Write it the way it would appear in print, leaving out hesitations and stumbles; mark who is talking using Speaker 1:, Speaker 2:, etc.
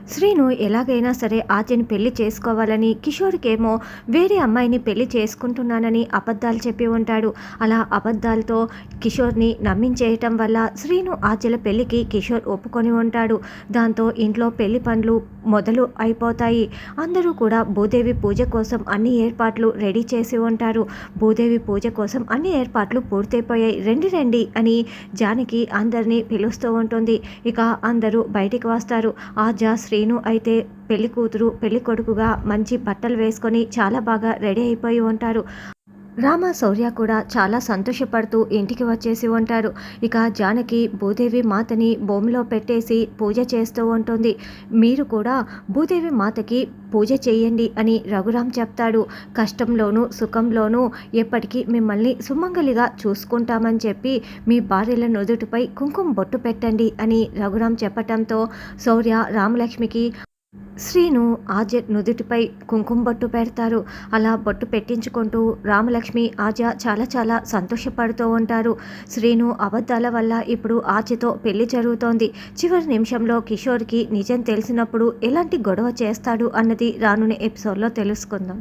Speaker 1: శ్రీను ఎలాగైనా సరే ఆద్యని పెళ్లి చేసుకోవాలని, కిషోర్‌కేమో వేరే అమ్మాయిని పెళ్లి చేసుకుంటున్నానని అబద్ధాలు చెప్పి ఉంటాడు. అలా అబద్ధాలతో కిషోర్‌ని నమ్మించేయటం వల్ల శ్రీను, ఆద్యల పెళ్లికి కిషోర్ ఒప్పుకొని ఉంటాడు. దాంతో ఇంట్లో పెళ్లి పనులు మొదలు అయిపోతాయి. అందరూ కూడా భూదేవి పూజ కోసం అన్ని ఏర్పాట్లు రెడీ చేసి ఉంటారు. భూదేవి పూజ కోసం అన్ని ఏర్పాట్లు పూర్తయిపోయాయి. రండి రండి అని జానకి అందరినీ పిలుస్తూ ఉంటుంది. ఇక అందరూ బయటికి వస్తారు. ఆద్య, శ్రీను అయితే పెళ్లి కూతురు, పెళ్లి కొడుకుగా మంచి బట్టలు వేసుకొని చాలా బాగా రెడీ అయిపోయి ఉంటారు. రామ, శౌర్య కూడా చాలా సంతోషపడుతూ ఇంటికి వచ్చేసి ఉంటారు. ఇక జానకి భూదేవి మాతని భూమిలో పెట్టేసి పూజ చేస్తూ ఉంటుంది. మీరు కూడా భూదేవి మాతకి పూజ చేయండి అని రఘురాం చెప్తాడు. కష్టంలోనూ సుఖంలోనూ ఎప్పటికీ మిమ్మల్ని సుమంగలిగా చూసుకుంటామని చెప్పి మీ భార్యల నుదుటిపై కుంకుమ బొట్టు పెట్టండి అని రఘురాం చెప్పటంతో శౌర్య, రామలక్ష్మికి శ్రీను, ఆద్య నుదుటిపై కుంకుమ బొట్టు పెడతారు. అలా బొట్టు పెట్టించుకుంటూ రామలక్ష్మి, ఆద్య చాలా చాలా సంతోషపడుతూ ఉంటారు. శ్రీను అబద్ధాల వల్ల ఇప్పుడు ఆద్యతో పెళ్లి జరుగుతోంది. చివరి నిమిషంలో కిషోర్కి నిజం తెలిసినప్పుడు ఎలాంటి గొడవ చేస్తాడు అన్నది రానున్న ఎపిసోడ్లో తెలుసుకుందాం.